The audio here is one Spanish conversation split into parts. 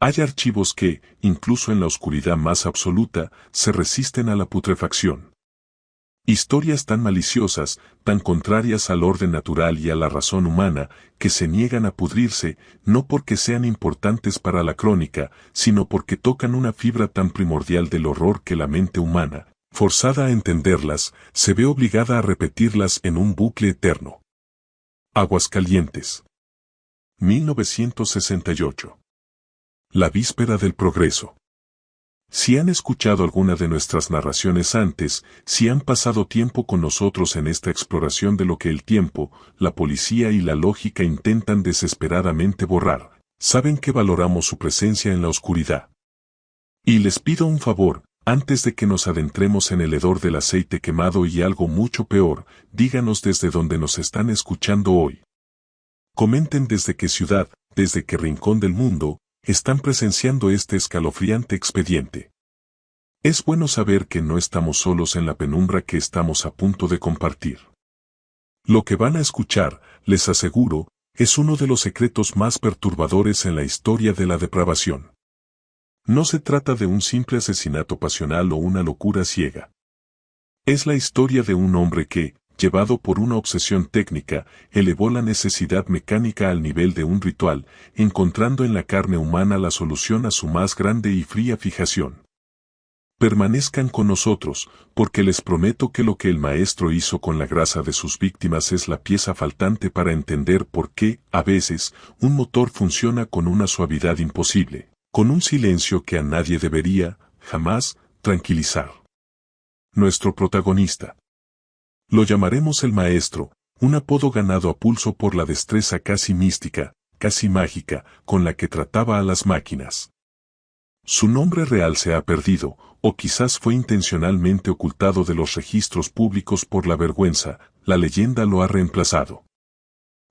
Hay archivos que, incluso en la oscuridad más absoluta, se resisten a la putrefacción. Historias tan maliciosas, tan contrarias al orden natural y a la razón humana, que se niegan a pudrirse, no porque sean importantes para la crónica, sino porque tocan una fibra tan primordial del horror que la mente humana, forzada a entenderlas, se ve obligada a repetirlas en un bucle eterno. Aguascalientes. 1968. La víspera del progreso. Si han escuchado alguna de nuestras narraciones antes, si han pasado tiempo con nosotros en esta exploración de lo que el tiempo, la policía y la lógica intentan desesperadamente borrar, saben que valoramos su presencia en la oscuridad. Y les pido un favor, antes de que nos adentremos en el hedor del aceite quemado y algo mucho peor, díganos desde dónde nos están escuchando hoy. Comenten desde qué ciudad, desde qué rincón del mundo, están presenciando este escalofriante expediente. Es bueno saber que no estamos solos en la penumbra que estamos a punto de compartir. Lo que van a escuchar, les aseguro, es uno de los secretos más perturbadores en la historia de la depravación. No se trata de un simple asesinato pasional o una locura ciega. Es la historia de un hombre que, llevado por una obsesión técnica, elevó la necesidad mecánica al nivel de un ritual, encontrando en la carne humana la solución a su más grande y fría fijación. Permanezcan con nosotros, porque les prometo que lo que el maestro hizo con la grasa de sus víctimas es la pieza faltante para entender por qué, a veces, un motor funciona con una suavidad imposible, con un silencio que a nadie debería, jamás, tranquilizar. Nuestro protagonista. Lo llamaremos el maestro, un apodo ganado a pulso por la destreza casi mística, casi mágica, con la que trataba a las máquinas. Su nombre real se ha perdido, o quizás fue intencionalmente ocultado de los registros públicos por la vergüenza, la leyenda lo ha reemplazado.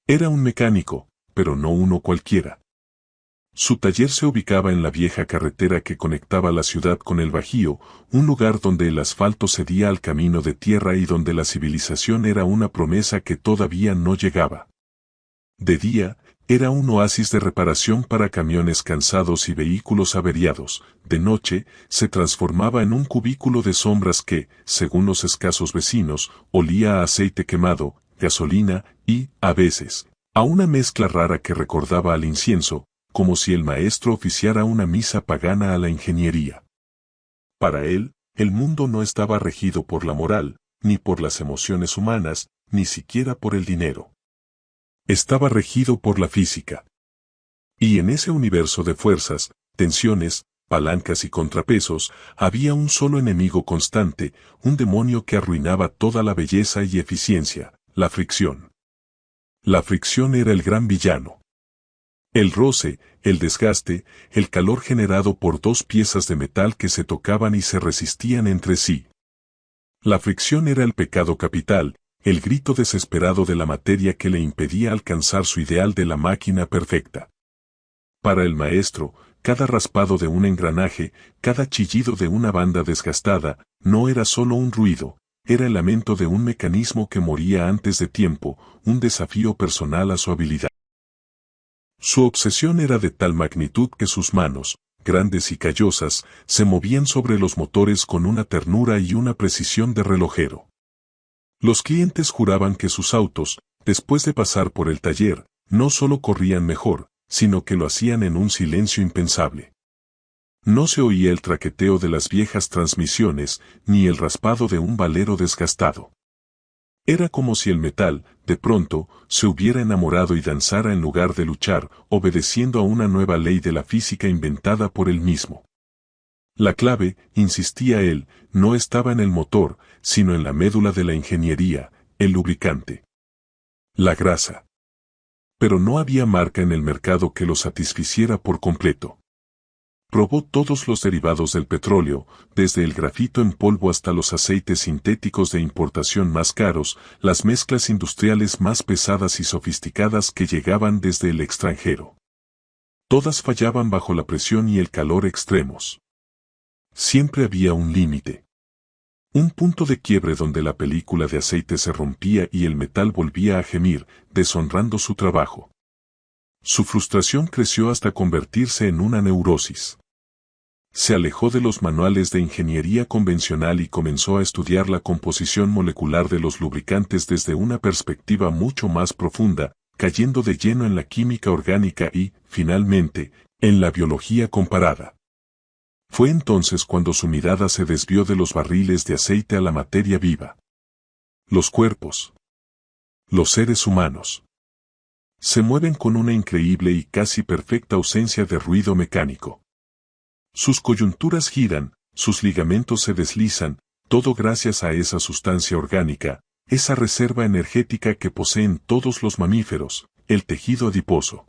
Era un mecánico, pero no uno cualquiera. Su taller se ubicaba en la vieja carretera que conectaba la ciudad con el Bajío, un lugar donde el asfalto cedía al camino de tierra y donde la civilización era una promesa que todavía no llegaba. De día, era un oasis de reparación para camiones cansados y vehículos averiados. De noche, se transformaba en un cubículo de sombras que, según los escasos vecinos, olía a aceite quemado, gasolina y, a veces, a una mezcla rara que recordaba al incienso, como si el maestro oficiara una misa pagana a la ingeniería. Para él, el mundo no estaba regido por la moral, ni por las emociones humanas, ni siquiera por el dinero. Estaba regido por la física. Y en ese universo de fuerzas, tensiones, palancas y contrapesos, había un solo enemigo constante, un demonio que arruinaba toda la belleza y eficiencia, la fricción. La fricción era el gran villano. El roce, el desgaste, el calor generado por dos piezas de metal que se tocaban y se resistían entre sí. La fricción era el pecado capital, el grito desesperado de la materia que le impedía alcanzar su ideal de la máquina perfecta. Para el maestro, cada raspado de un engranaje, cada chillido de una banda desgastada, no era solo un ruido, era el lamento de un mecanismo que moría antes de tiempo, un desafío personal a su habilidad. Su obsesión era de tal magnitud que sus manos, grandes y callosas, se movían sobre los motores con una ternura y una precisión de relojero. Los clientes juraban que sus autos, después de pasar por el taller, no solo corrían mejor, sino que lo hacían en un silencio impensable. No se oía el traqueteo de las viejas transmisiones, ni el raspado de un valero desgastado. Era como si el metal, de pronto, se hubiera enamorado y danzara en lugar de luchar, obedeciendo a una nueva ley de la física inventada por él mismo. La clave, insistía él, no estaba en el motor, sino en la médula de la ingeniería, el lubricante. La grasa. Pero no había marca en el mercado que lo satisficiera por completo. Probó todos los derivados del petróleo, desde el grafito en polvo hasta los aceites sintéticos de importación más caros, las mezclas industriales más pesadas y sofisticadas que llegaban desde el extranjero. Todas fallaban bajo la presión y el calor extremos. Siempre había un límite. Un punto de quiebre donde la película de aceite se rompía y el metal volvía a gemir, deshonrando su trabajo. Su frustración creció hasta convertirse en una neurosis. Se alejó de los manuales de ingeniería convencional y comenzó a estudiar la composición molecular de los lubricantes desde una perspectiva mucho más profunda, cayendo de lleno en la química orgánica y, finalmente, en la biología comparada. Fue entonces cuando su mirada se desvió de los barriles de aceite a la materia viva. Los cuerpos. Los seres humanos. Se mueven con una increíble y casi perfecta ausencia de ruido mecánico. Sus coyunturas giran, sus ligamentos se deslizan, todo gracias a esa sustancia orgánica, esa reserva energética que poseen todos los mamíferos, el tejido adiposo.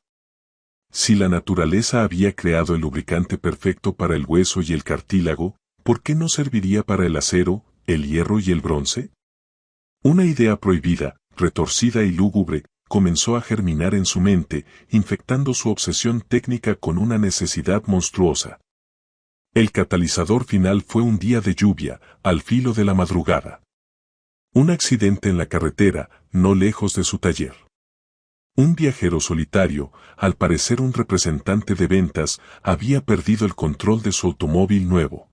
Si la naturaleza había creado el lubricante perfecto para el hueso y el cartílago, ¿por qué no serviría para el acero, el hierro y el bronce? Una idea prohibida, retorcida y lúgubre, comenzó a germinar en su mente, infectando su obsesión técnica con una necesidad monstruosa. El catalizador final fue un día de lluvia, al filo de la madrugada. Un accidente en la carretera, no lejos de su taller. Un viajero solitario, al parecer un representante de ventas, había perdido el control de su automóvil nuevo.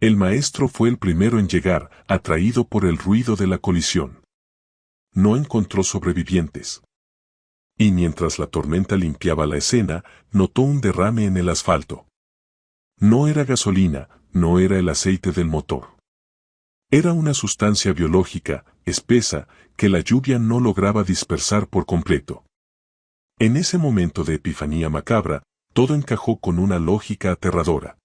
El maestro fue el primero en llegar, atraído por el ruido de la colisión. No encontró sobrevivientes. Y mientras la tormenta limpiaba la escena, notó un derrame en el asfalto. No era gasolina, no era el aceite del motor. Era una sustancia biológica, espesa, que la lluvia no lograba dispersar por completo. En ese momento de epifanía macabra, todo encajó con una lógica aterradora.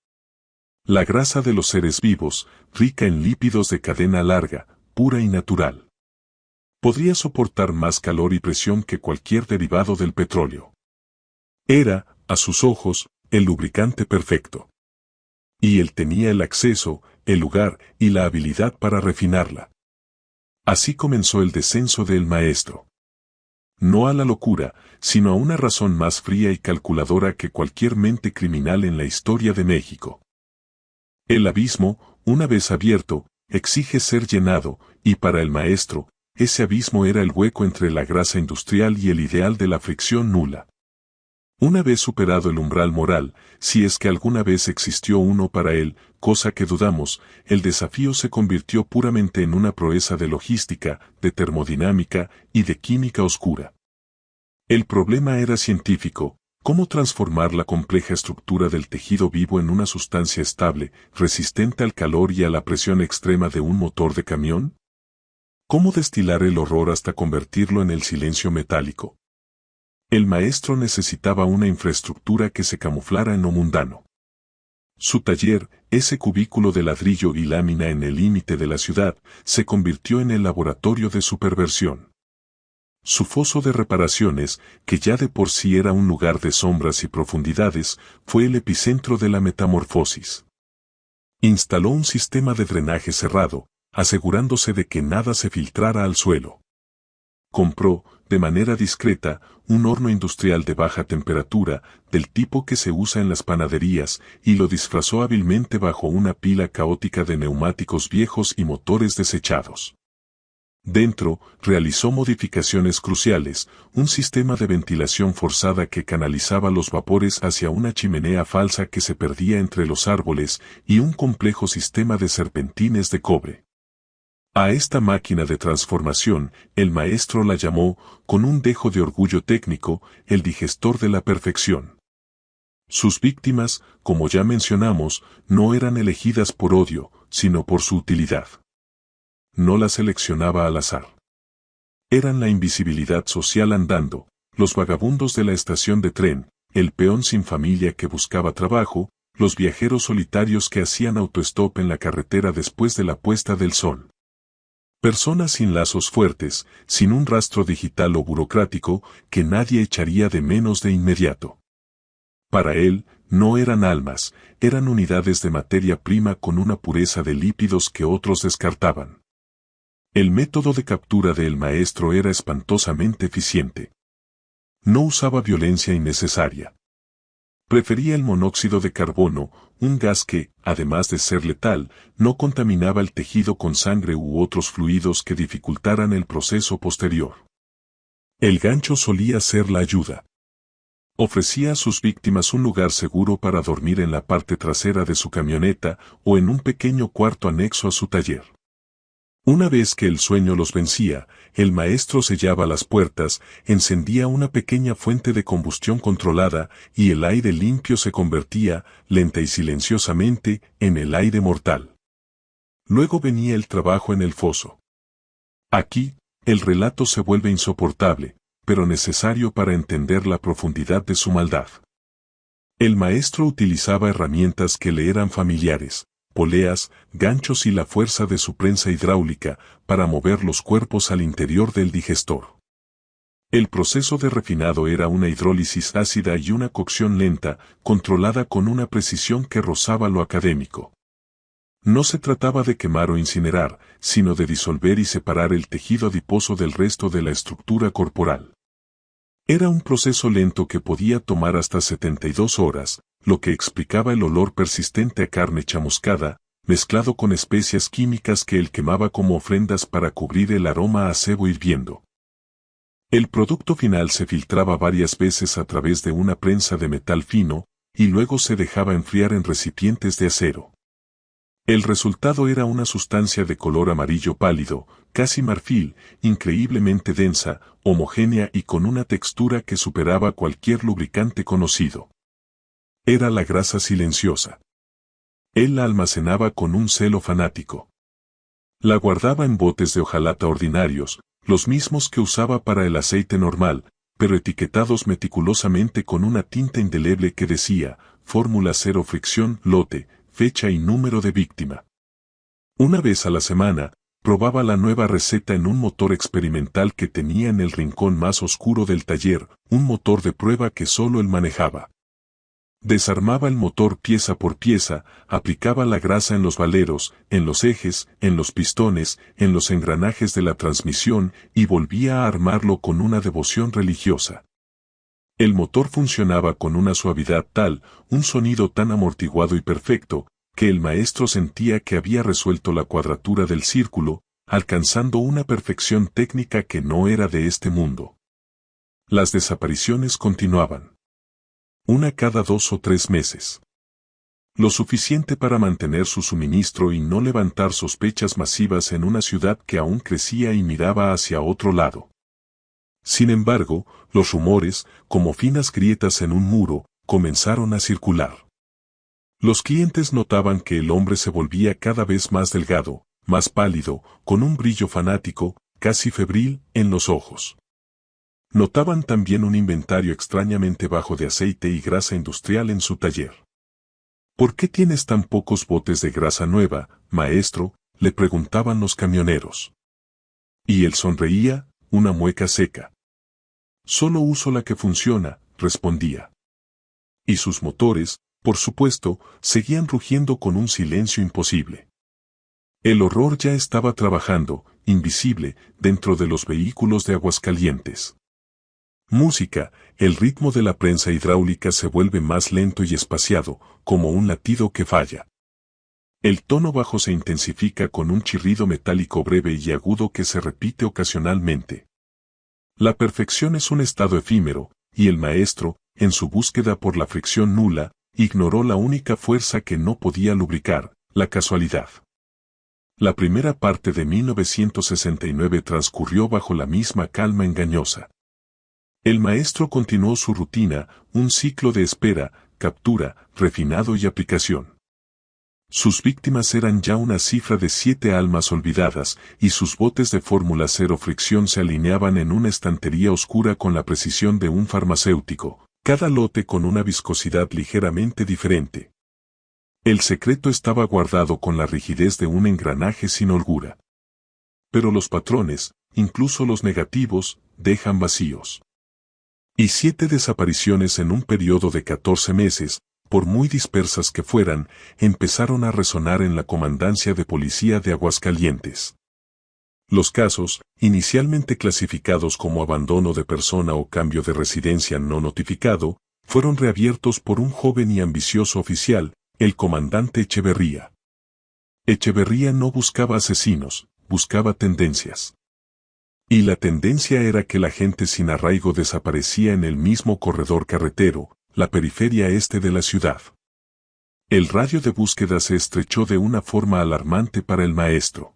La grasa de los seres vivos, rica en lípidos de cadena larga, pura y natural. Podría soportar más calor y presión que cualquier derivado del petróleo. Era, a sus ojos, el lubricante perfecto. Y él tenía el acceso, el lugar y la habilidad para refinarla. Así comenzó el descenso del maestro. No a la locura, sino a una razón más fría y calculadora que cualquier mente criminal en la historia de México. El abismo, una vez abierto, exige ser llenado, y para el maestro, ese abismo era el hueco entre la grasa industrial y el ideal de la fricción nula. Una vez superado el umbral moral, si es que alguna vez existió uno para él, cosa que dudamos, el desafío se convirtió puramente en una proeza de logística, de termodinámica y de química oscura. El problema era científico: ¿cómo transformar la compleja estructura del tejido vivo en una sustancia estable, resistente al calor y a la presión extrema de un motor de camión? ¿Cómo destilar el horror hasta convertirlo en el silencio metálico? El maestro necesitaba una infraestructura que se camuflara en lo mundano. Su taller, ese cubículo de ladrillo y lámina en el límite de la ciudad, se convirtió en el laboratorio de su perversión. Su foso de reparaciones, que ya de por sí era un lugar de sombras y profundidades, fue el epicentro de la metamorfosis. Instaló un sistema de drenaje cerrado, asegurándose de que nada se filtrara al suelo. Compró, de manera discreta, un horno industrial de baja temperatura, del tipo que se usa en las panaderías, y lo disfrazó hábilmente bajo una pila caótica de neumáticos viejos y motores desechados. Dentro, realizó modificaciones cruciales: un sistema de ventilación forzada que canalizaba los vapores hacia una chimenea falsa que se perdía entre los árboles, y un complejo sistema de serpentines de cobre. A esta máquina de transformación, el maestro la llamó, con un dejo de orgullo técnico, el digestor de la perfección. Sus víctimas, como ya mencionamos, no eran elegidas por odio, sino por su utilidad. No las seleccionaba al azar. Eran la invisibilidad social andando, los vagabundos de la estación de tren, el peón sin familia que buscaba trabajo, los viajeros solitarios que hacían autostop en la carretera después de la puesta del sol. Personas sin lazos fuertes, sin un rastro digital o burocrático, que nadie echaría de menos de inmediato. Para él, no eran almas, eran unidades de materia prima con una pureza de lípidos que otros descartaban. El método de captura del maestro era espantosamente eficiente. No usaba violencia innecesaria. Prefería el monóxido de carbono, un gas que, además de ser letal, no contaminaba el tejido con sangre u otros fluidos que dificultaran el proceso posterior. El gancho solía ser la ayuda. Ofrecía a sus víctimas un lugar seguro para dormir en la parte trasera de su camioneta o en un pequeño cuarto anexo a su taller. Una vez que el sueño los vencía, el maestro sellaba las puertas, encendía una pequeña fuente de combustión controlada y el aire limpio se convertía, lenta y silenciosamente, en el aire mortal. Luego venía el trabajo en el foso. Aquí, el relato se vuelve insoportable, pero necesario para entender la profundidad de su maldad. El maestro utilizaba herramientas que le eran familiares, poleas, ganchos y la fuerza de su prensa hidráulica para mover los cuerpos al interior del digestor. El proceso de refinado era una hidrólisis ácida y una cocción lenta, controlada con una precisión que rozaba lo académico. No se trataba de quemar o incinerar, sino de disolver y separar el tejido adiposo del resto de la estructura corporal. Era un proceso lento que podía tomar hasta 72 horas, lo que explicaba el olor persistente a carne chamuscada, mezclado con especias químicas que él quemaba como ofrendas para cubrir el aroma a cebo hirviendo. El producto final se filtraba varias veces a través de una prensa de metal fino, y luego se dejaba enfriar en recipientes de acero. El resultado era una sustancia de color amarillo pálido, casi marfil, increíblemente densa, homogénea y con una textura que superaba cualquier lubricante conocido. Era la grasa silenciosa. Él la almacenaba con un celo fanático. La guardaba en botes de hojalata ordinarios, los mismos que usaba para el aceite normal, pero etiquetados meticulosamente con una tinta indeleble que decía, fórmula cero fricción, lote, fecha y número de víctima. Una vez a la semana, probaba la nueva receta en un motor experimental que tenía en el rincón más oscuro del taller, un motor de prueba que solo él manejaba. Desarmaba el motor pieza por pieza, aplicaba la grasa en los valeros, en los ejes, en los pistones, en los engranajes de la transmisión y volvía a armarlo con una devoción religiosa. El motor funcionaba con una suavidad tal, un sonido tan amortiguado y perfecto, que el maestro sentía que había resuelto la cuadratura del círculo, alcanzando una perfección técnica que no era de este mundo. Las desapariciones continuaban. Una cada 2 o 3 meses. Lo suficiente para mantener su suministro y no levantar sospechas masivas en una ciudad que aún crecía y miraba hacia otro lado. Sin embargo, los rumores, como finas grietas en un muro, comenzaron a circular. Los clientes notaban que el hombre se volvía cada vez más delgado, más pálido, con un brillo fanático, casi febril, en los ojos. Notaban también un inventario extrañamente bajo de aceite y grasa industrial en su taller. ¿Por qué tienes tan pocos botes de grasa nueva, maestro?, le preguntaban los camioneros. Y él sonreía, una mueca seca. Solo uso la que funciona, respondía. Y sus motores, por supuesto, seguían rugiendo con un silencio imposible. El horror ya estaba trabajando, invisible, dentro de los vehículos de Aguascalientes. Música, el ritmo de la prensa hidráulica se vuelve más lento y espaciado, como un latido que falla. El tono bajo se intensifica con un chirrido metálico breve y agudo que se repite ocasionalmente. La perfección es un estado efímero, y el maestro, en su búsqueda por la fricción nula, ignoró la única fuerza que no podía lubricar, la casualidad. La primera parte de 1969 transcurrió bajo la misma calma engañosa. El maestro continuó su rutina, un ciclo de espera, captura, refinado y aplicación. Sus víctimas eran ya una cifra de 7 almas olvidadas, y sus botes de fórmula cero fricción se alineaban en una estantería oscura con la precisión de un farmacéutico, cada lote con una viscosidad ligeramente diferente. El secreto estaba guardado con la rigidez de un engranaje sin holgura. Pero los patrones, incluso los negativos, dejan vacíos. Y 7 desapariciones en un periodo de 14 meses, por muy dispersas que fueran, empezaron a resonar en la Comandancia de Policía de Aguascalientes. Los casos, inicialmente clasificados como abandono de persona o cambio de residencia no notificado, fueron reabiertos por un joven y ambicioso oficial, el comandante Echeverría. Echeverría no buscaba asesinos, buscaba tendencias. Y la tendencia era que la gente sin arraigo desaparecía en el mismo corredor carretero, la periferia este de la ciudad. El radio de búsqueda se estrechó de una forma alarmante para el maestro.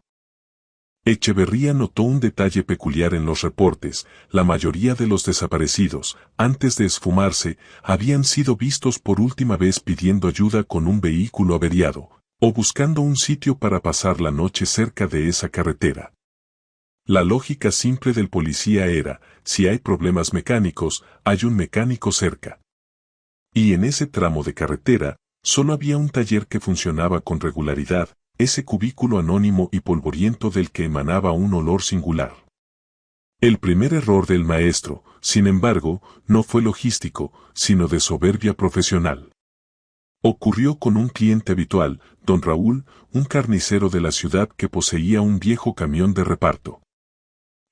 Echeverría notó un detalle peculiar en los reportes: la mayoría de los desaparecidos, antes de esfumarse, habían sido vistos por última vez pidiendo ayuda con un vehículo averiado, o buscando un sitio para pasar la noche cerca de esa carretera. La lógica simple del policía era: si hay problemas mecánicos, hay un mecánico cerca. Y en ese tramo de carretera, solo había un taller que funcionaba con regularidad, ese cubículo anónimo y polvoriento del que emanaba un olor singular. El primer error del maestro, sin embargo, no fue logístico, sino de soberbia profesional. Ocurrió con un cliente habitual, don Raúl, un carnicero de la ciudad que poseía un viejo camión de reparto.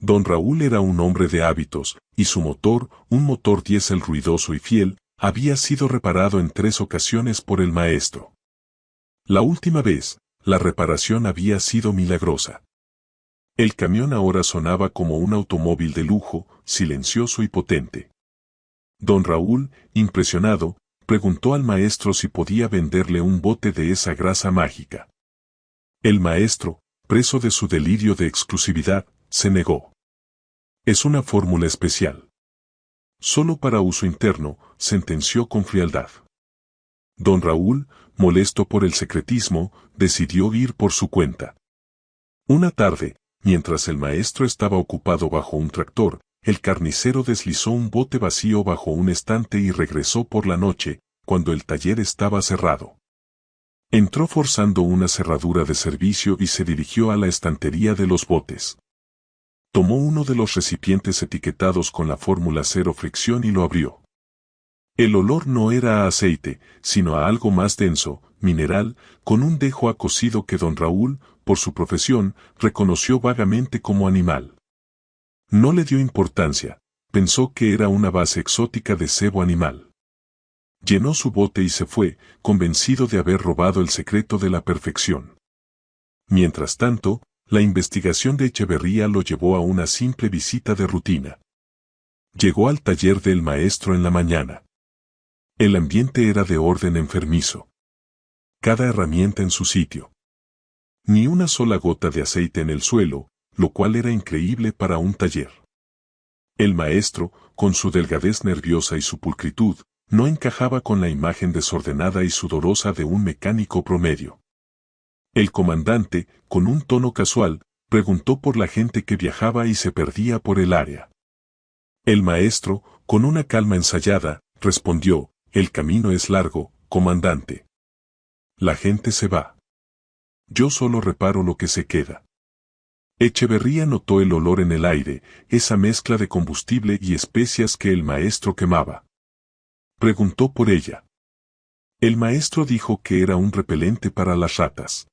Don Raúl era un hombre de hábitos, y su motor, un motor diésel ruidoso y fiel, había sido reparado en 3 ocasiones por el maestro. La última vez, la reparación había sido milagrosa. El camión ahora sonaba como un automóvil de lujo, silencioso y potente. Don Raúl, impresionado, preguntó al maestro si podía venderle un bote de esa grasa mágica. El maestro, preso de su delirio de exclusividad, se negó. Es una fórmula especial. Solo para uso interno, sentenció con frialdad. Don Raúl, molesto por el secretismo, decidió ir por su cuenta. Una tarde, mientras el maestro estaba ocupado bajo un tractor, el carnicero deslizó un bote vacío bajo un estante y regresó por la noche, cuando el taller estaba cerrado. Entró forzando una cerradura de servicio y se dirigió a la estantería de los botes. Tomó uno de los recipientes etiquetados con la fórmula cero fricción y lo abrió. El olor no era a aceite, sino a algo más denso, mineral, con un dejo acosido que don Raúl, por su profesión, reconoció vagamente como animal. No le dio importancia, pensó que era una base exótica de sebo animal. Llenó su bote y se fue, convencido de haber robado el secreto de la perfección. Mientras tanto, la investigación de Echeverría lo llevó a una simple visita de rutina. Llegó al taller del maestro en la mañana. El ambiente era de orden enfermizo. Cada herramienta en su sitio. Ni una sola gota de aceite en el suelo, lo cual era increíble para un taller. El maestro, con su delgadez nerviosa y su pulcritud, no encajaba con la imagen desordenada y sudorosa de un mecánico promedio. El comandante, con un tono casual, preguntó por la gente que viajaba y se perdía por el área. El maestro, con una calma ensayada, respondió: el camino es largo, comandante. La gente se va. Yo solo reparo lo que se queda. Echeverría notó el olor en el aire, esa mezcla de combustible y especias que el maestro quemaba. Preguntó por ella. El maestro dijo que era un repelente para las ratas.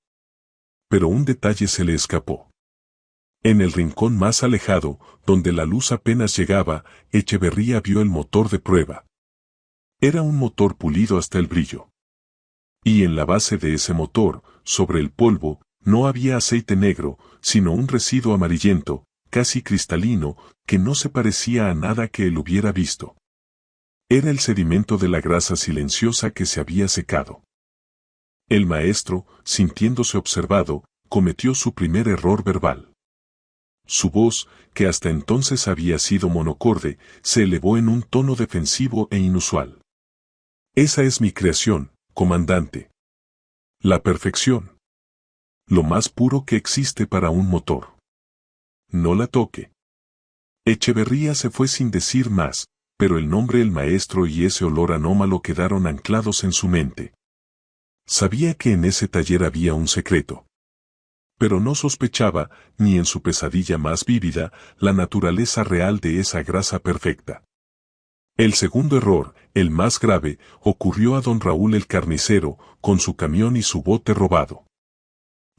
Pero un detalle se le escapó. En el rincón más alejado, donde la luz apenas llegaba, Echeverría vio el motor de prueba. Era un motor pulido hasta el brillo. Y en la base de ese motor, sobre el polvo, no había aceite negro, sino un residuo amarillento, casi cristalino, que no se parecía a nada que él hubiera visto. Era el sedimento de la grasa silenciosa que se había secado. El maestro, sintiéndose observado, cometió su primer error verbal. Su voz, que hasta entonces había sido monocorde, se elevó en un tono defensivo e inusual. Esa es mi creación, comandante. La perfección. Lo más puro que existe para un motor. No la toque. Echeverría se fue sin decir más, pero el nombre del maestro y ese olor anómalo quedaron anclados en su mente. Sabía que en ese taller había un secreto. Pero no sospechaba, ni en su pesadilla más vívida, la naturaleza real de esa grasa perfecta. El segundo error, el más grave, ocurrió a don Raúl el carnicero, con su camión y su bote robado.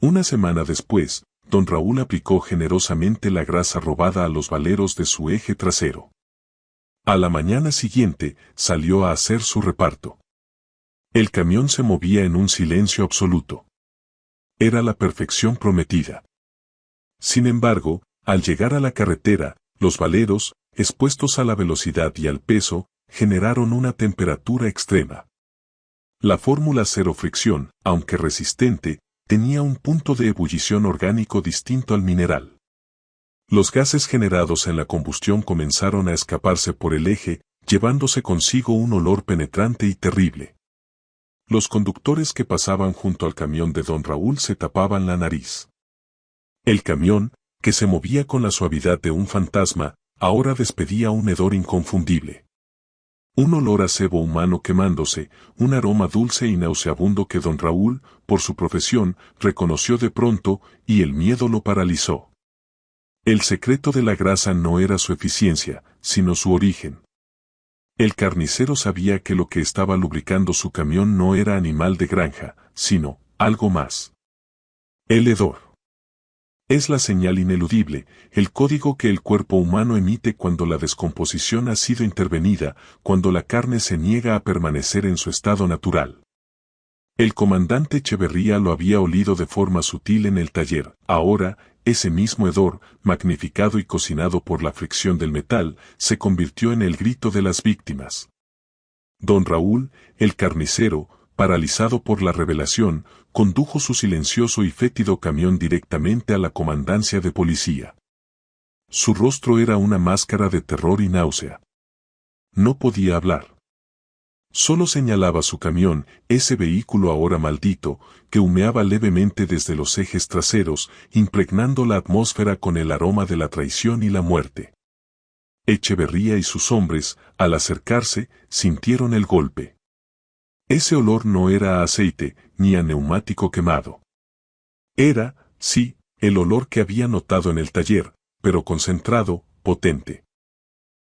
Una semana después, don Raúl aplicó generosamente la grasa robada a los valeros de su eje trasero. A la mañana siguiente, salió a hacer su reparto. El camión se movía en un silencio absoluto. Era la perfección prometida. Sin embargo, Al llegar a la carretera, los valeros, expuestos a la velocidad y al peso, generaron una temperatura extrema. La fórmula cero fricción, aunque resistente, tenía un punto de ebullición orgánico distinto al mineral. Los gases generados en la combustión comenzaron a escaparse por el eje, llevándose consigo un olor penetrante y terrible. Los conductores que pasaban junto al camión de don Raúl se tapaban la nariz. El camión, que se movía con la suavidad de un fantasma, ahora despedía un hedor inconfundible. Un olor a cebo humano quemándose, un aroma dulce y nauseabundo que don Raúl, por su profesión, reconoció de pronto, y el miedo lo paralizó. El secreto de la grasa no era su eficiencia, sino su origen. El carnicero sabía que lo que estaba lubricando su camión no era animal de granja, sino algo más. El hedor. Es la señal ineludible, el código que el cuerpo humano emite cuando la descomposición ha sido intervenida, cuando la carne se niega a permanecer en su estado natural. El comandante Echeverría lo había olido de forma sutil en el taller. Ahora, ese mismo hedor, magnificado y cocinado por la fricción del metal, se convirtió en el grito de las víctimas. Don Raúl, el carnicero, paralizado por la revelación, condujo su silencioso y fétido camión directamente a la comandancia de policía. Su rostro era una máscara de terror y náusea. No podía hablar. Solo señalaba su camión, ese vehículo ahora maldito, que humeaba levemente desde los ejes traseros, impregnando la atmósfera con el aroma de la traición y la muerte. Echeverría y sus hombres, al acercarse, sintieron el golpe. Ese olor no era a aceite, ni a neumático quemado. Era, sí, el olor que había notado en el taller, pero concentrado, potente.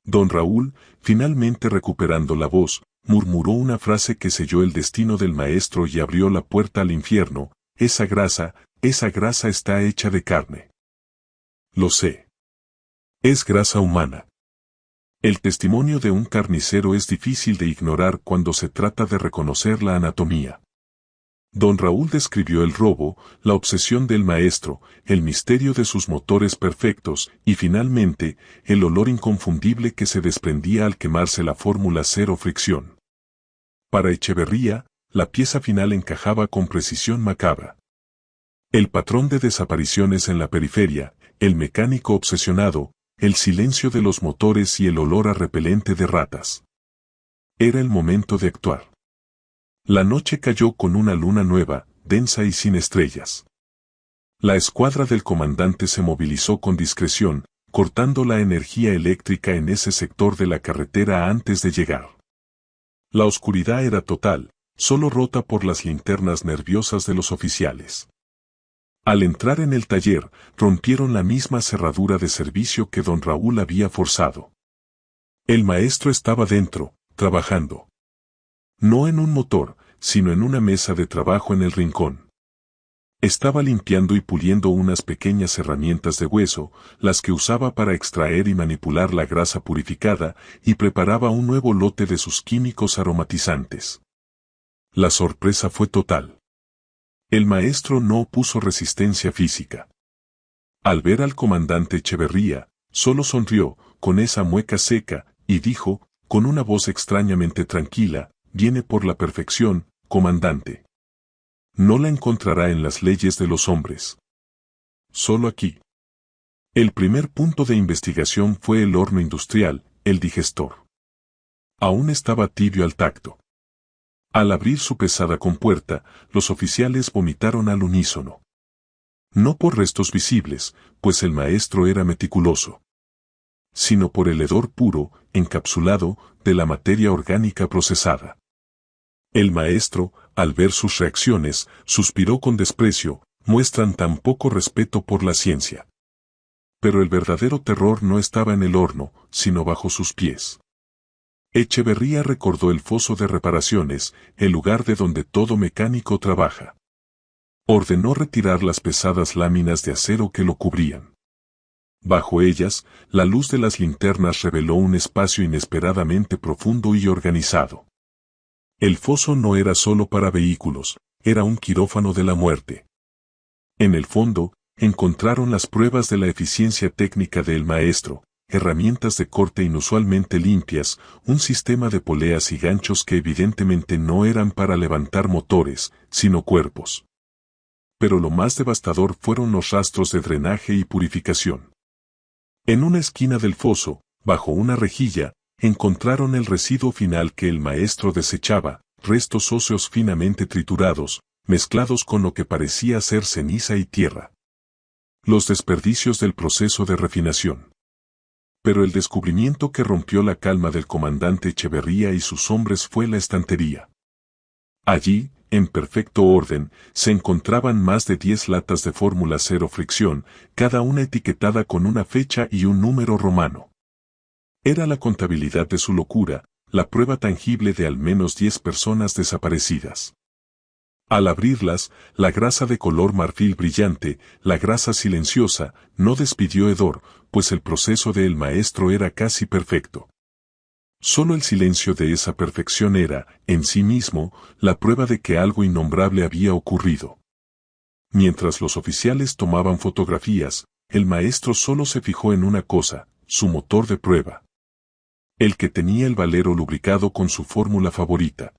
Don Raúl, finalmente recuperando la voz, murmuró una frase que selló el destino del maestro y abrió la puerta al infierno: esa grasa está hecha de carne. Lo sé. Es grasa humana. El testimonio de un carnicero es difícil de ignorar cuando se trata de reconocer la anatomía. Don Raúl describió el robo, la obsesión del maestro, el misterio de sus motores perfectos y finalmente, el olor inconfundible que se desprendía al quemarse la fórmula cero fricción. Para Echeverría, la pieza final encajaba con precisión macabra. El patrón de desapariciones en la periferia, el mecánico obsesionado, el silencio de los motores y el olor a repelente de ratas. Era el momento de actuar. La noche cayó con una luna nueva, densa y sin estrellas. La escuadra del comandante se movilizó con discreción, cortando la energía eléctrica en ese sector de la carretera antes de llegar. La oscuridad era total, solo rota por las linternas nerviosas de los oficiales. Al entrar en el taller, rompieron la misma cerradura de servicio que don Raúl había forzado. El maestro estaba dentro, trabajando. No en un motor, sino en una mesa de trabajo en el rincón. Estaba limpiando y puliendo unas pequeñas herramientas de hueso, las que usaba para extraer y manipular la grasa purificada, y preparaba un nuevo lote de sus químicos aromatizantes. La sorpresa fue total. El maestro no opuso resistencia física. Al ver al comandante Echeverría, solo sonrió, con esa mueca seca, y dijo, con una voz extrañamente tranquila: viene por la perfección, comandante. No la encontrará en las leyes de los hombres. Solo aquí. El primer punto de investigación fue el horno industrial, el digestor. Aún estaba tibio al tacto. Al abrir su pesada compuerta, los oficiales vomitaron al unísono. No por restos visibles, pues el maestro era meticuloso, sino por el hedor puro, encapsulado, de la materia orgánica procesada. El maestro, al ver sus reacciones, suspiró con desprecio: muestran tan poco respeto por la ciencia. Pero el verdadero terror no estaba en el horno, sino bajo sus pies. Echeverría recordó el foso de reparaciones, el lugar de donde todo mecánico trabaja. Ordenó retirar las pesadas láminas de acero que lo cubrían. Bajo ellas, la luz de las linternas reveló un espacio inesperadamente profundo y organizado. El foso no era solo para vehículos, era un quirófano de la muerte. En el fondo, encontraron las pruebas de la eficiencia técnica del maestro, herramientas de corte inusualmente limpias, un sistema de poleas y ganchos que evidentemente no eran para levantar motores, sino cuerpos. Pero lo más devastador fueron los rastros de drenaje y purificación. En una esquina del foso, bajo una rejilla, encontraron el residuo final que el maestro desechaba, restos óseos finamente triturados, mezclados con lo que parecía ser ceniza y tierra. Los desperdicios del proceso de refinación. Pero el descubrimiento que rompió la calma del comandante Echeverría y sus hombres fue la estantería. Allí, en perfecto orden, se encontraban más de 10 latas de fórmula cero fricción, cada una etiquetada con una fecha y un número romano. Era la contabilidad de su locura, la prueba tangible de al menos 10 personas desaparecidas. Al abrirlas, la grasa de color marfil brillante, la grasa silenciosa, no despidió hedor, pues el proceso del maestro era casi perfecto. Solo el silencio de esa perfección era, en sí mismo, la prueba de que algo innombrable había ocurrido. Mientras los oficiales tomaban fotografías, el maestro solo se fijó en una cosa, su motor de prueba. El que tenía el valero lubricado con su fórmula favorita.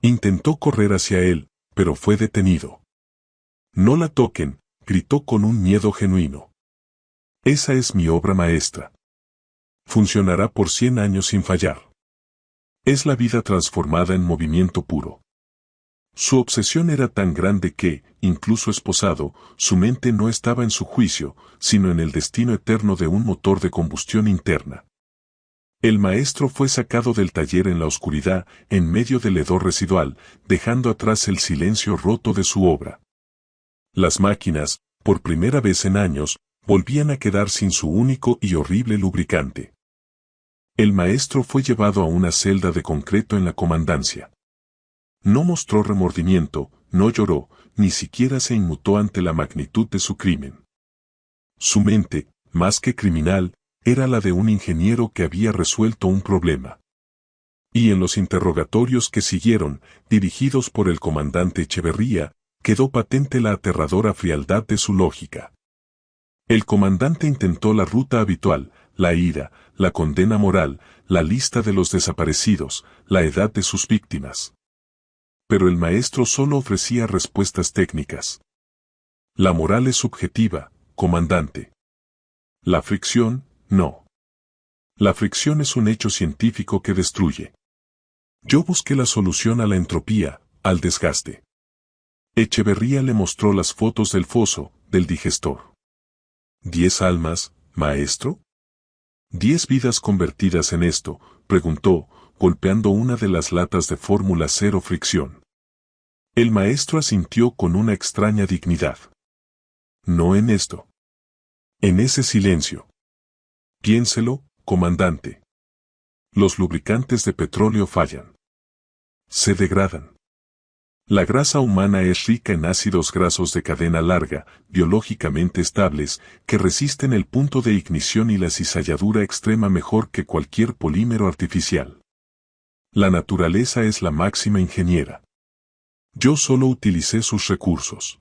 Intentó correr hacia él, pero fue detenido. «No la toquen», gritó con un miedo genuino. «Esa es mi obra maestra. Funcionará por 100 años sin fallar. Es la vida transformada en movimiento puro». Su obsesión era tan grande que, incluso esposado, su mente no estaba en su juicio, sino en el destino eterno de un motor de combustión interna. El maestro fue sacado del taller en la oscuridad, en medio del hedor residual, dejando atrás el silencio roto de su obra. Las máquinas, por primera vez en años, volvían a quedar sin su único y horrible lubricante. El maestro fue llevado a una celda de concreto en la comandancia. No mostró remordimiento, no lloró, ni siquiera se inmutó ante la magnitud de su crimen. Su mente, más que criminal, era la de un ingeniero que había resuelto un problema. Y en los interrogatorios que siguieron, dirigidos por el comandante Echeverría, quedó patente la aterradora frialdad de su lógica. El comandante intentó la ruta habitual, la ira, la condena moral, la lista de los desaparecidos, la edad de sus víctimas. Pero el maestro solo ofrecía respuestas técnicas. La moral es subjetiva, comandante. La fricción, no. La fricción es un hecho científico que destruye. Yo busqué la solución a la entropía, al desgaste. Echeverría le mostró las fotos del foso, del digestor. ¿10 almas, maestro? ¿10 vidas convertidas en esto?, preguntó, golpeando una de las latas de fórmula cero fricción. El maestro asintió con una extraña dignidad. No en esto. En ese silencio. Piénselo, comandante. Los lubricantes de petróleo fallan. Se degradan. La grasa humana es rica en ácidos grasos de cadena larga, biológicamente estables, que resisten el punto de ignición y la cizalladura extrema mejor que cualquier polímero artificial. La naturaleza es la máxima ingeniera. Yo solo utilicé sus recursos.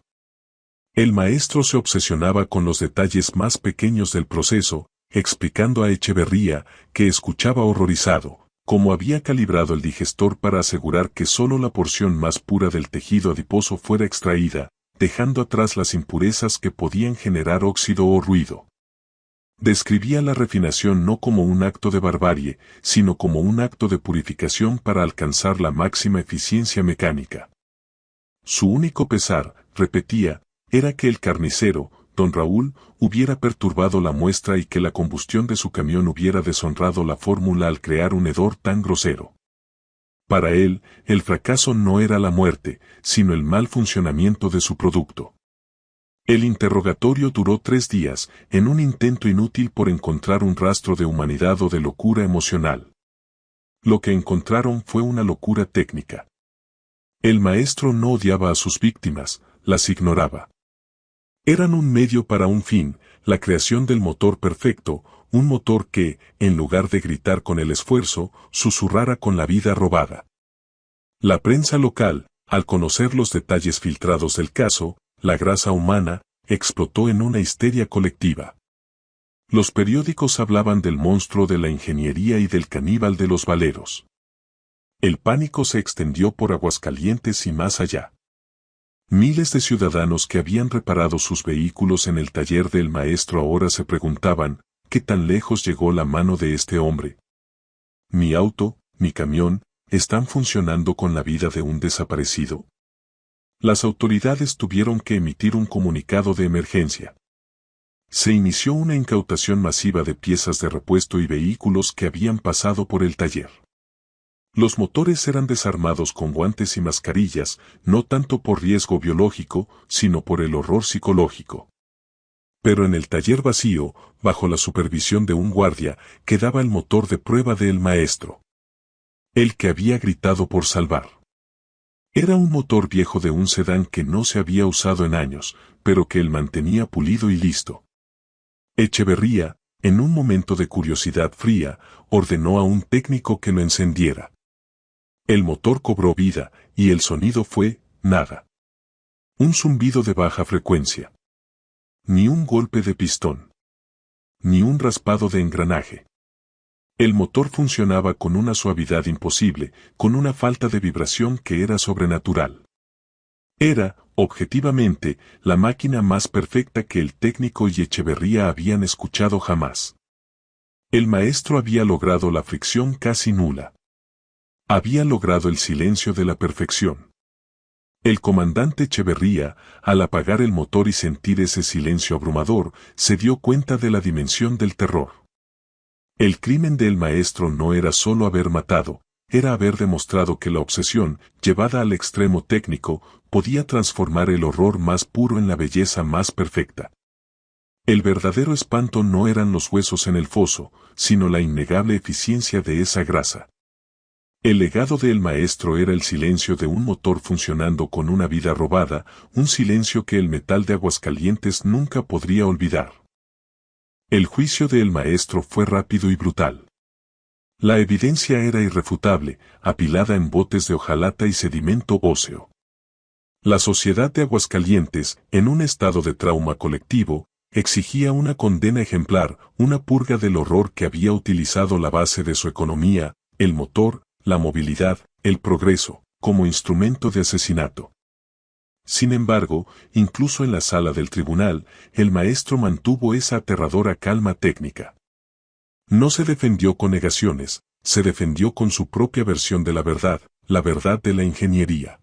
El maestro se obsesionaba con los detalles más pequeños del proceso, explicando a Echeverría, que escuchaba horrorizado, cómo había calibrado el digestor para asegurar que solo la porción más pura del tejido adiposo fuera extraída, dejando atrás las impurezas que podían generar óxido o ruido. Describía la refinación no como un acto de barbarie, sino como un acto de purificación para alcanzar la máxima eficiencia mecánica. Su único pesar, repetía, era que el carnicero, don Raúl, hubiera perturbado la muestra y que la combustión de su camión hubiera deshonrado la fórmula al crear un hedor tan grosero. Para él, el fracaso no era la muerte, sino el mal funcionamiento de su producto. El interrogatorio duró 3 días, en un intento inútil por encontrar un rastro de humanidad o de locura emocional. Lo que encontraron fue una locura técnica. El maestro no odiaba a sus víctimas, las ignoraba. Eran un medio para un fin, la creación del motor perfecto, un motor que, en lugar de gritar con el esfuerzo, susurrara con la vida robada. La prensa local, al conocer los detalles filtrados del caso, la grasa humana, explotó en una histeria colectiva. Los periódicos hablaban del monstruo de la ingeniería y del caníbal de los valeros. El pánico se extendió por Aguascalientes y más allá. Miles de ciudadanos que habían reparado sus vehículos en el taller del maestro ahora se preguntaban, ¿qué tan lejos llegó la mano de este hombre? Mi auto, mi camión, ¿están funcionando con la vida de un desaparecido? Las autoridades tuvieron que emitir un comunicado de emergencia. Se inició una incautación masiva de piezas de repuesto y vehículos que habían pasado por el taller. Los motores eran desarmados con guantes y mascarillas, no tanto por riesgo biológico, sino por el horror psicológico. Pero en el taller vacío, bajo la supervisión de un guardia, quedaba el motor de prueba del maestro. El que había gritado por salvar. Era un motor viejo de un sedán que no se había usado en años, pero que él mantenía pulido y listo. Echeverría, en un momento de curiosidad fría, ordenó a un técnico que lo encendiera. El motor cobró vida, y el sonido fue, nada. Un zumbido de baja frecuencia. Ni un golpe de pistón. Ni un raspado de engranaje. El motor funcionaba con una suavidad imposible, con una falta de vibración que era sobrenatural. Era, objetivamente, la máquina más perfecta que el técnico y Echeverría habían escuchado jamás. El maestro había logrado la fricción casi nula. Había logrado el silencio de la perfección. El comandante Echeverría, al apagar el motor y sentir ese silencio abrumador, se dio cuenta de la dimensión del terror. El crimen del maestro no era solo haber matado, era haber demostrado que la obsesión, llevada al extremo técnico, podía transformar el horror más puro en la belleza más perfecta. El verdadero espanto no eran los huesos en el foso, sino la innegable eficiencia de esa grasa. El legado del maestro era el silencio de un motor funcionando con una vida robada, un silencio que el metal de Aguascalientes nunca podría olvidar. El juicio del maestro fue rápido y brutal. La evidencia era irrefutable, apilada en botes de hojalata y sedimento óseo. La sociedad de Aguascalientes, en un estado de trauma colectivo, exigía una condena ejemplar, una purga del horror que había utilizado la base de su economía, el motor, la movilidad, el progreso, como instrumento de asesinato. Sin embargo, incluso en la sala del tribunal, el maestro mantuvo esa aterradora calma técnica. No se defendió con negaciones, se defendió con su propia versión de la verdad de la ingeniería.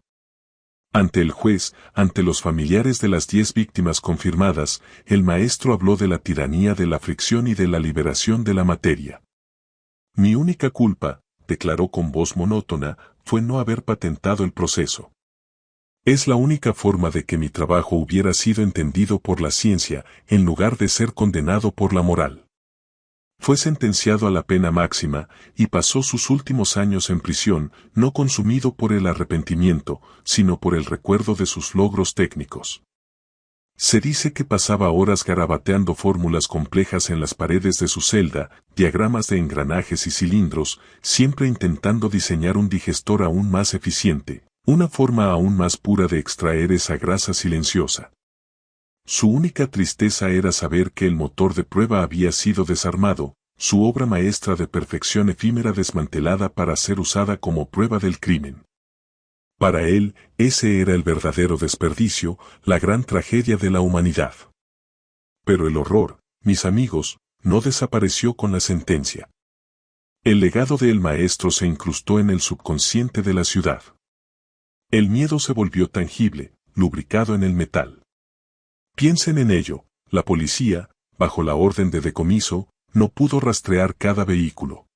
Ante el juez, ante los familiares de las 10 víctimas confirmadas, el maestro habló de la tiranía de la fricción y de la liberación de la materia. Mi única culpa, declaró con voz monótona, fue no haber patentado el proceso. Es la única forma de que mi trabajo hubiera sido entendido por la ciencia, en lugar de ser condenado por la moral. Fue sentenciado a la pena máxima, y pasó sus últimos años en prisión, no consumido por el arrepentimiento, sino por el recuerdo de sus logros técnicos. Se dice que pasaba horas garabateando fórmulas complejas en las paredes de su celda, diagramas de engranajes y cilindros, siempre intentando diseñar un digestor aún más eficiente, una forma aún más pura de extraer esa grasa silenciosa. Su única tristeza era saber que el motor de prueba había sido desarmado, su obra maestra de perfección efímera desmantelada para ser usada como prueba del crimen. Para él, ese era el verdadero desperdicio, la gran tragedia de la humanidad. Pero el horror, mis amigos, no desapareció con la sentencia. El legado del maestro se incrustó en el subconsciente de la ciudad. El miedo se volvió tangible, lubricado en el metal. Piensen en ello, la policía, bajo la orden de decomiso, no pudo rastrear cada vehículo.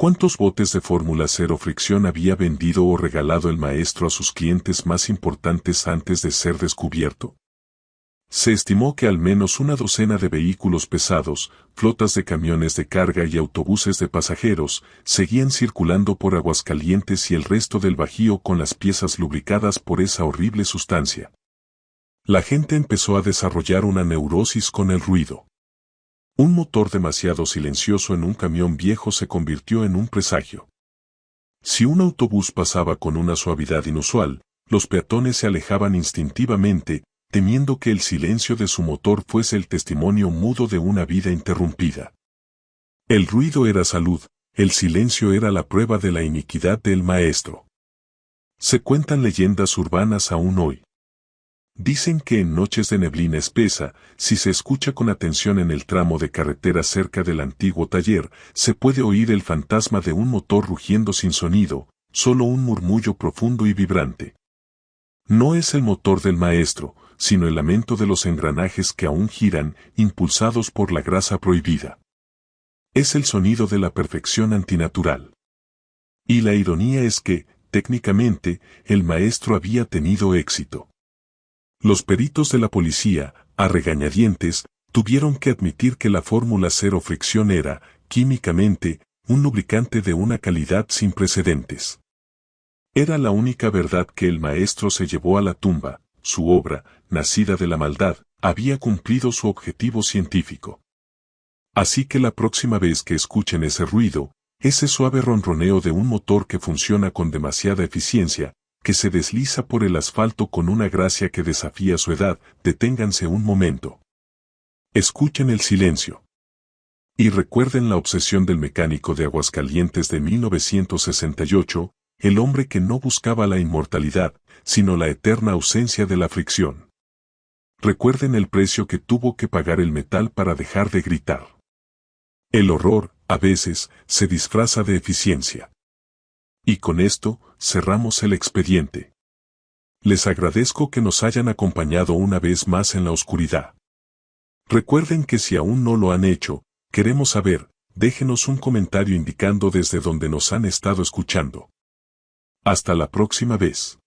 ¿Cuántos botes de Fórmula Cero Fricción había vendido o regalado el maestro a sus clientes más importantes antes de ser descubierto? Se estimó que al menos una docena de vehículos pesados, flotas de camiones de carga y autobuses de pasajeros, seguían circulando por Aguascalientes y el resto del Bajío con las piezas lubricadas por esa horrible sustancia. La gente empezó a desarrollar una neurosis con el ruido. Un motor demasiado silencioso en un camión viejo se convirtió en un presagio. Si un autobús pasaba con una suavidad inusual, los peatones se alejaban instintivamente, temiendo que el silencio de su motor fuese el testimonio mudo de una vida interrumpida. El ruido era salud, el silencio era la prueba de la iniquidad del maestro. Se cuentan leyendas urbanas aún hoy. Dicen que en noches de neblina espesa, si se escucha con atención en el tramo de carretera cerca del antiguo taller, se puede oír el fantasma de un motor rugiendo sin sonido, solo un murmullo profundo y vibrante. No es el motor del maestro, sino el lamento de los engranajes que aún giran, impulsados por la grasa prohibida. Es el sonido de la perfección antinatural. Y la ironía es que, técnicamente, el maestro había tenido éxito. Los peritos de la policía, a regañadientes, tuvieron que admitir que la fórmula cero fricción era, químicamente, un lubricante de una calidad sin precedentes. Era la única verdad que el maestro se llevó a la tumba. Su obra, nacida de la maldad, había cumplido su objetivo científico. Así que la próxima vez que escuchen ese ruido, ese suave ronroneo de un motor que funciona con demasiada eficiencia, que se desliza por el asfalto con una gracia que desafía su edad, deténganse un momento. Escuchen el silencio. Y recuerden la obsesión del mecánico de Aguascalientes de 1968, el hombre que no buscaba la inmortalidad, sino la eterna ausencia de la fricción. Recuerden el precio que tuvo que pagar el metal para dejar de gritar. El horror, a veces, se disfraza de eficiencia. Y con esto, cerramos el expediente. Les agradezco que nos hayan acompañado una vez más en la oscuridad. Recuerden que si aún no lo han hecho, queremos saber, déjenos un comentario indicando desde dónde nos han estado escuchando. Hasta la próxima vez.